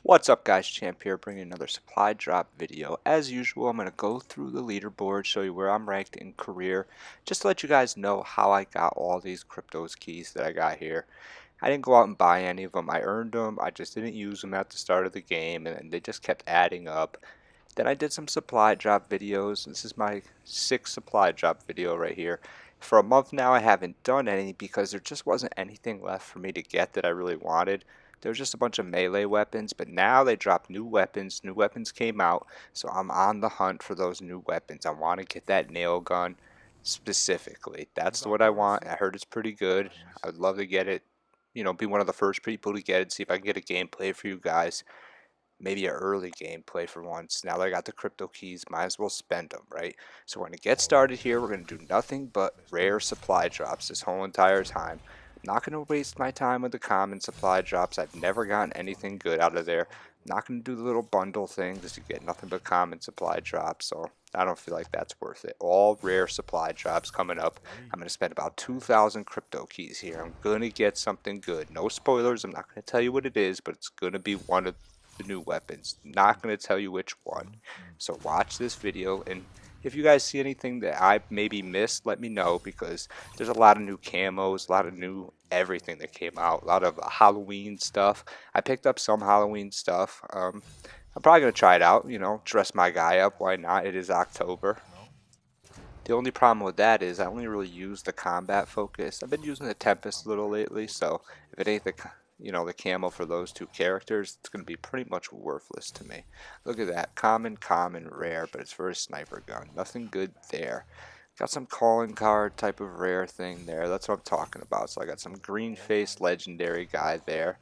What's up guys, Champ here bringing another supply drop video. As usual, I'm going to go through the leaderboard, show you where I'm ranked in career, just to let you guys know how I got all these cryptos keys that I got here. I didn't go out and buy any of them, I earned them, I just didn't use them at the start of the game and they just kept adding up. Then I did some supply drop videos. This is my 6th supply drop video right here. For a month now I haven't done any because there just wasn't anything left for me to get that I really wanted. There was just a bunch of melee weapons, but now they dropped new weapons. New weapons came out, so I'm on the hunt for those new weapons. I want to get that nail gun specifically. That's what I want. I heard it's pretty good. I would love to get it, be one of the first people to get it, see if I can get a gameplay for you guys. Maybe an early gameplay for once. Now that I got the crypto keys, might as well spend them, right? So we're going to get started here. We're going to do nothing but rare supply drops this whole entire time. I'm not going to waste my time with the common supply drops. I've never gotten anything good out of there. I'm not going to do the little bundle thing just to get nothing but common supply drops. So I don't feel like that's worth it. All rare supply drops coming up. I'm going to spend about 2,000 crypto keys here. I'm going to get something good. No spoilers. I'm not going to tell you what it is, but it's going to be one of the new weapons. Not going to tell you which one. So watch this video, and if you guys see anything that I maybe missed, let me know, because there's a lot of new camos, a lot of new everything that came out, a lot of Halloween stuff. I picked up some Halloween stuff. I'm probably going to try it out, dress my guy up. Why not? It is October. The only problem with that is I only really use the combat focus. I've been using the Tempest a little lately, so if it ain't the camo for those two characters, it's going to be pretty much worthless to me. Look at that. Common, common, rare, but it's for a sniper gun. Nothing good there. Got some calling card type of rare thing there. That's what I'm talking about. So I got some green face legendary guy there.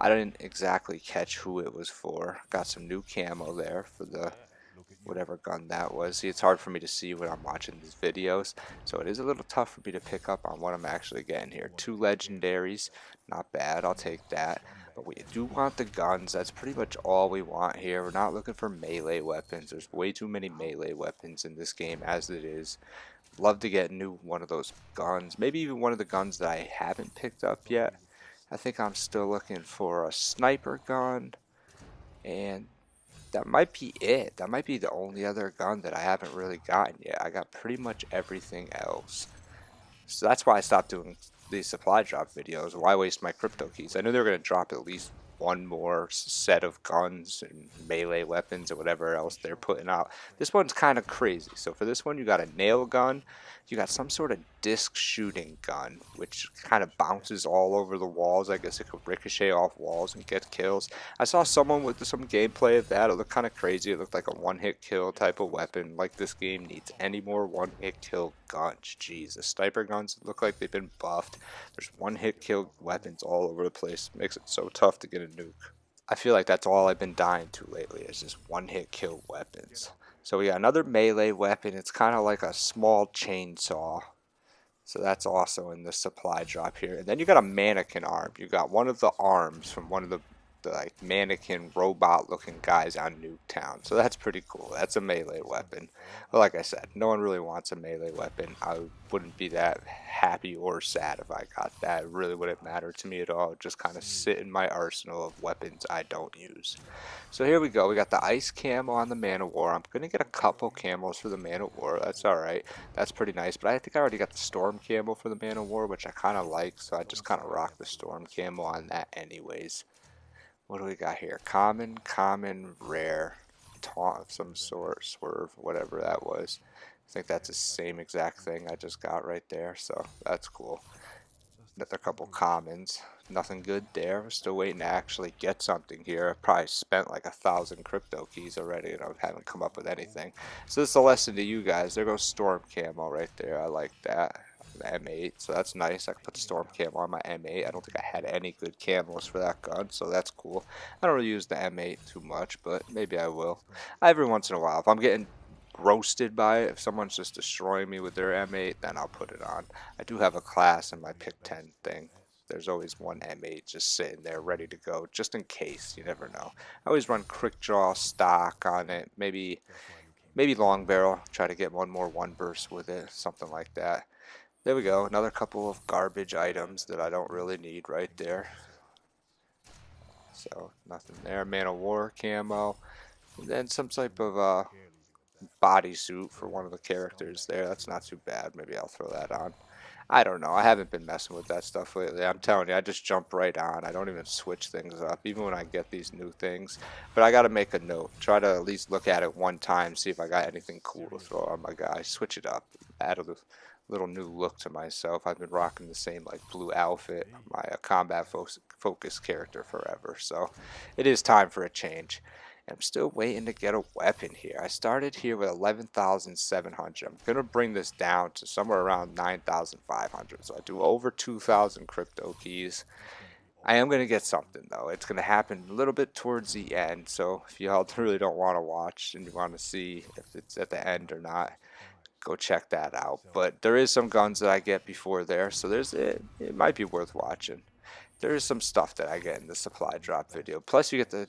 I didn't exactly catch who it was for. Got some new camo there for the whatever gun that was. See, it's hard for me to see when I'm watching these videos, so it is a little tough for me to pick up on what I'm actually getting here. 2 legendaries, not bad, I'll take that. But we do want the guns. That's pretty much all we want here. We're not looking for melee weapons. There's way too many melee weapons in this game as it is. Love to get new one of those guns, maybe even one of the guns that I haven't picked up yet. I think I'm still looking for a sniper gun, and that might be it. That might be the only other gun that I haven't really gotten yet. I got pretty much everything else. So that's why I stopped doing these supply drop videos. Why waste my crypto keys? I knew they were going to drop at least one more set of guns and melee weapons or whatever else they're putting out. This one's kind of crazy. So for this one, you got a nail gun. You got some sort of disc shooting gun, which kind of bounces all over the walls. I guess it could ricochet off walls and get kills. I saw someone with some gameplay of that. It looked kind of crazy. It looked like a one-hit kill type of weapon. Like this game needs any more one-hit kill guns. Jeez, the sniper guns look like they've been buffed. There's one-hit kill weapons all over the place. It makes it so tough to get a nuke. I feel like that's all I've been dying to lately, is just one-hit kill weapons. So we got another melee weapon. It's kind of like a small chainsaw. So that's also in the supply drop here. And then you got a mannequin arm. You got one of the arms from one of the like mannequin robot looking guys on Nuketown. So that's pretty cool. That's a melee weapon. But like I said, no one really wants a melee weapon. I wouldn't be that happy or sad if I got that. It really wouldn't matter to me at all. It just kind of sit in my arsenal of weapons I don't use. So here we go. We got the ice camo on the Man of War. I'm going to get a couple camos for the Man of War. That's alright. That's pretty nice. But I think I already got the Storm camo for the Man of War, which I kind of like. So I just kind of rock the Storm camo on that anyways. What do we got here? Common, common, rare, taunt of some sort, swerve, whatever that was. I think that's the same exact thing I just got right there, so that's cool. Another couple commons. Nothing good there. We're still waiting to actually get something here. I probably spent like 1,000 crypto keys already and I haven't come up with anything. So this is a lesson to you guys. There goes Storm camo right there. I like that. The M8, so that's nice. I can put the Storm camo on my M8. I don't think I had any good camos for that gun, so that's cool. I don't really use the M8 too much, but maybe I will. Every once in a while, if I'm getting roasted by it, if someone's just destroying me with their M8, then I'll put it on. I do have a class in my pick 10 thing. There's always one M8 just sitting there ready to go, just in case. You never know. I always run quick draw stock on it, maybe long barrel. Try to get one more one burst with it, something like that. There we go, another couple of garbage items that I don't really need right there. So nothing there. Man of War camo. And then some type of bodysuit for one of the characters there. That's not too bad. Maybe I'll throw that on. I don't know. I haven't been messing with that stuff lately. I'm telling you, I just jump right on. I don't even switch things up, even when I get these new things. But I got to make a note. Try to at least look at it one time, see if I got anything cool to throw on my guy. Switch it up. Add a little new look to myself. I've been rocking the same like blue outfit, my combat focus character forever. So it is time for a change. I'm still waiting to get a weapon here. I started here with 11,700. I'm going to bring this down to somewhere around 9,500. So I do over 2,000 crypto keys. I am going to get something though. It's going to happen a little bit towards the end. So if y'all really don't want to watch and you want to see if it's at the end or not, go check that out. But there is some guns that I get before there. So it might be worth watching. There is some stuff that I get in the supply drop video. Plus you get to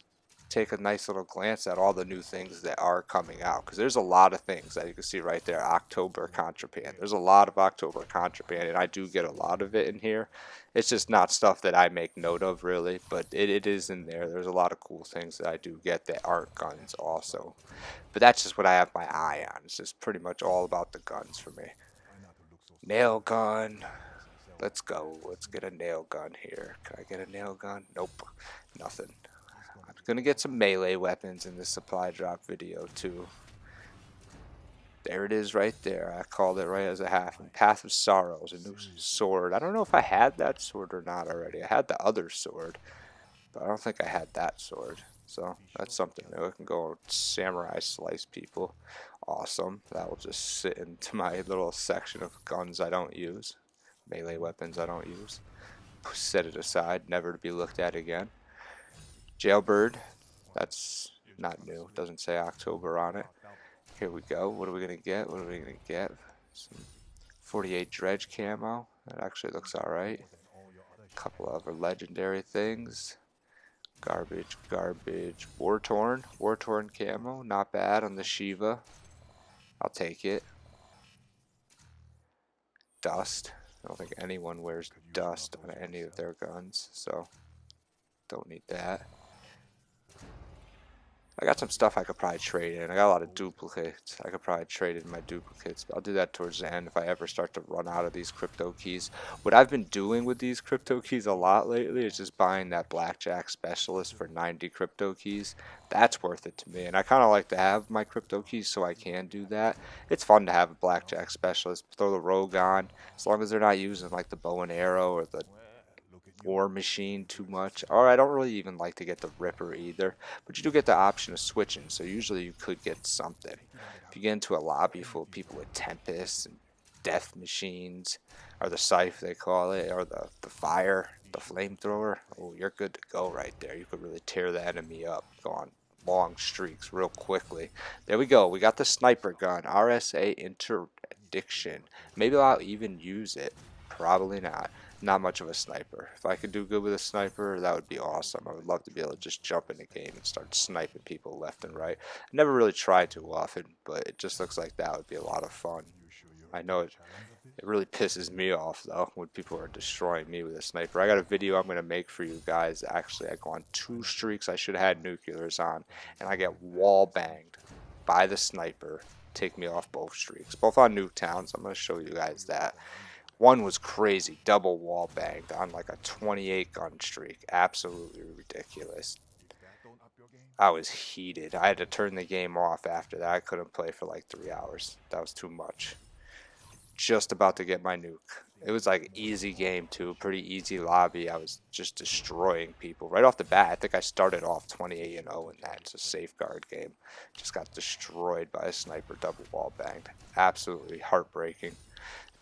take a nice little glance at all the new things that are coming out, because there's a lot of things that you can see right there. October contraband, there's a lot of October contraband, and I do get a lot of it in here. It's just not stuff that I make note of really, but it is in there. There's a lot of cool things that I do get that aren't guns also, but that's just what I have my eye on. It's just pretty much all about the guns for me. Nail gun, let's go. Let's get a nail gun here. Can I get a nail gun? Nope, nothing. I'm gonna get some melee weapons in this supply drop video too. There it is right there. I called it right as a half. And Path of Sorrows, a new sword. I don't know if I had that sword or not already. I had the other sword, but I don't think I had that sword. So that's something new. I can go samurai slice people. Awesome. That will just sit into my little section of guns I don't use. Melee weapons I don't use. Set it aside, never to be looked at again. Jailbird, that's not new. It doesn't say October on it. Here we go. What are we going to get? What are we going to get? Some 48 dredge camo. That actually looks alright. A couple other legendary things. Garbage, garbage. War Torn. War Torn camo. Not bad on the Shiva. I'll take it. Dust. I don't think anyone wears dust on any of their guns, so don't need that. I got some stuff I could probably trade in. I got a lot of duplicates. I could probably trade in my duplicates, but I'll do that towards the end if I ever start to run out of these crypto keys. What I've been doing with these crypto keys a lot lately is just buying that blackjack specialist for 90 crypto keys. That's worth it to me, and I kind of like to have my crypto keys so I can do that. It's fun to have a blackjack specialist. Throw the rogue on, as long as they're not using like the bow and arrow or the war machine too much, or I don't really even like to get the ripper either, but you do get the option of switching, so usually you could get something. If you get into a lobby full of people with tempests and death machines, or the scythe they call it, or the fire, the flamethrower, oh, you're good to go right there. You could really tear the enemy up, go on long streaks real quickly. There we go. We got the sniper gun, RSA interdiction. Maybe I'll even use it. Probably not. Not much of a sniper. If I could do good with a sniper, that would be awesome. I would love to be able to just jump in the game and start sniping people left and right. I never really tried too often, but it just looks like that would be a lot of fun. I know it really pisses me off though when people are destroying me with a sniper. I got a video I'm going to make for you guys. Actually, I go on 2 streaks I should have had nuclears on, and I get wall banged by the sniper. Take me off both streaks, both on Nuketown. So I'm going to show you guys that. One was crazy, double wall banged on like a 28 gun streak. Absolutely ridiculous. I was heated. I had to turn the game off after that. I couldn't play for like 3 hours. That was too much. Just about to get my nuke. It was like easy game too, pretty easy lobby. I was just destroying people right off the bat. I think I started off 28-0 in that. It's a safeguard game. Just got destroyed by a sniper, double wall banged. Absolutely heartbreaking.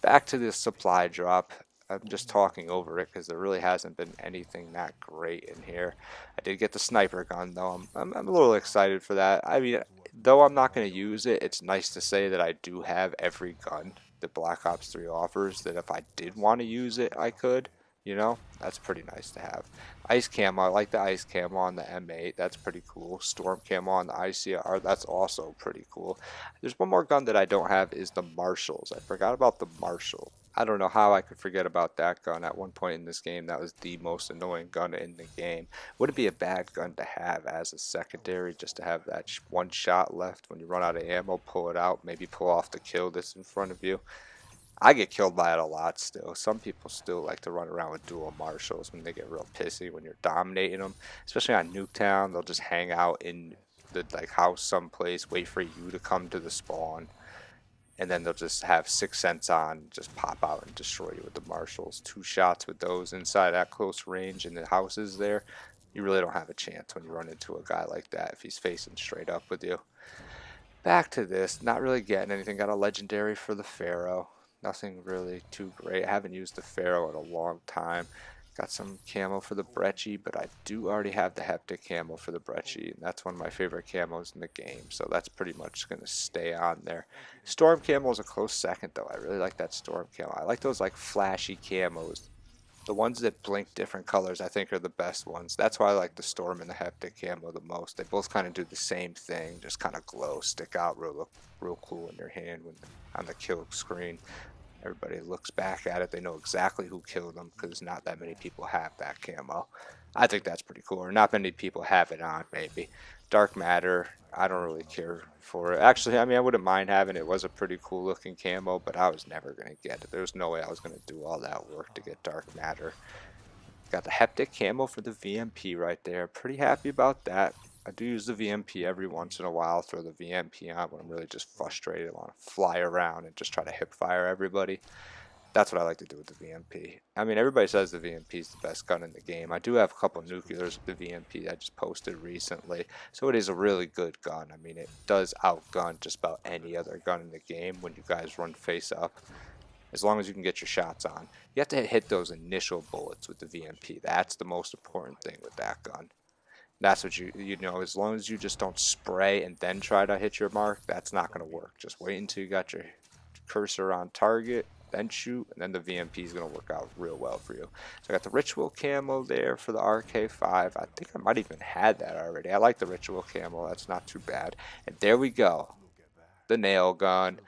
Back to this supply drop. I'm just talking over it because there really hasn't been anything that great in here. I did get the sniper gun though. I'm a little excited for that. I mean, though I'm not going to use it, it's nice to say that I do have every gun that Black Ops 3 offers, that if I did want to use it, I could. You know, that's pretty nice to have. Ice camo, I like the ice camo on the M8. That's pretty cool. Storm camo on the ICR, that's also pretty cool. There's one more gun that I don't have is the Marshals. I forgot about the Marshal. I don't know how I could forget about that gun at one point in this game. That was the most annoying gun in the game. Wouldn't be a bad gun to have as a secondary, just to have that one shot left when you run out of ammo, pull it out, maybe pull off the kill that's in front of you. I get killed by it a lot still. Some people still like to run around with dual marshals when they get real pissy when you're dominating them, especially on Nuketown. They'll just hang out in the like house someplace, wait for you to come to the spawn, and then they'll just have 6 cents on, just pop out and destroy you with the marshals. 2 shots with those inside at close range in the houses there. You really don't have a chance when you run into a guy like that if he's facing straight up with you. Back to this, not really getting anything. Got a legendary for the Pharaoh. Nothing really too great. I haven't used the Pharaoh in a long time. Got some camo for the Brecci, but I do already have the Heptic camo for the Brecci, and that's one of my favorite camos in the game, so that's pretty much going to stay on there. Storm camo is a close second, though. I really like that Storm camo. I like those like flashy camos. The ones that blink different colors, I think, are the best ones. That's why I like the Storm and the Heptic camo the most. They both kind of do the same thing, just kind of glow, stick out, look real cool in your hand when on the kill screen. Everybody looks back at it. They know exactly who killed them because not that many people have that camo. I think that's pretty cool. Or not many people have it on, maybe. Dark Matter, I don't really care for it. Actually, I mean, I wouldn't mind having it. It was a pretty cool looking camo, but I was never going to get it. There was no way I was going to do all that work to get Dark Matter. Got the Heptic camo for the VMP right there. Pretty happy about that. I do use the VMP every once in a while. Throw the VMP on when I'm really just frustrated. I want to fly around and just try to hip fire everybody. That's what I like to do with the VMP. I mean, everybody says the VMP is the best gun in the game. I do have a couple nuclears with the VMP I just posted recently, so it is a really good gun. I mean, it does outgun just about any other gun in the game when you guys run face up, as long as you can get your shots on. You have to hit those initial bullets with the VMP. That's the most important thing with that gun. That's what you know, as long as you just don't spray and then try to hit your mark, that's not going to work. Just wait until you got your cursor on target, then shoot, and then the VMP is going to work out real well for you. So I got the Ritual camo there for the RK5. I think I might even had that already. I like the Ritual camo. That's not too bad. And there we go. The nail gun,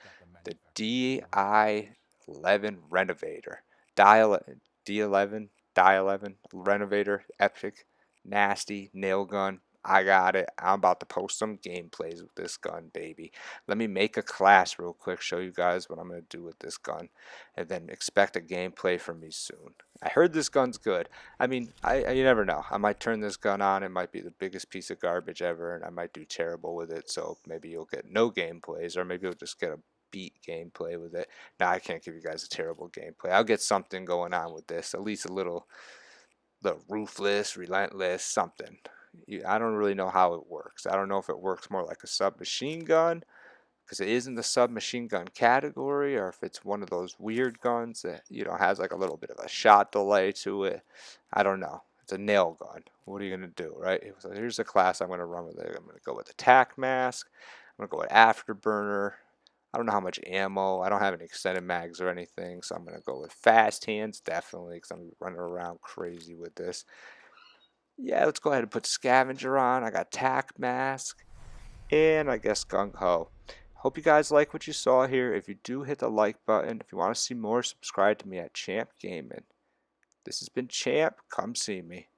the DI-11 Renovator. D11, Die-11 Renovator, epic, nasty nail gun. I got it. I'm about to post some gameplays with this gun, baby. Let me make a class real quick, show you guys what I'm going to do with this gun, and then expect a gameplay from me soon. I heard this gun's good. I mean, you never know. I might turn this gun on. It might be the biggest piece of garbage ever, and I might do terrible with it. So maybe you'll get no gameplays, or maybe you'll just get a beat gameplay with it. Now I can't give you guys a terrible gameplay. I'll get something going on with this, at least a little, the ruthless, relentless, something. I don't really know how it works. I don't know if it works more like a submachine gun, because it is in the submachine gun category, or if it's one of those weird guns that, you know, has like a little bit of a shot delay to it. I don't know. It's a nail gun. What are you going to do, right? So here's the class I'm going to run with it. I'm going to go with attack mask. I'm going to go with afterburner. I don't know how much ammo. I don't have any extended mags or anything, so I'm going to go with fast hands, definitely, because I'm running around crazy with this. Yeah, let's go ahead and put scavenger on. I got tac mask, and I guess gung ho. Hope you guys like what you saw here. If you do, hit the like button. If you want to see more, subscribe to me at Champ Gaming. This has been Champ. Come see me.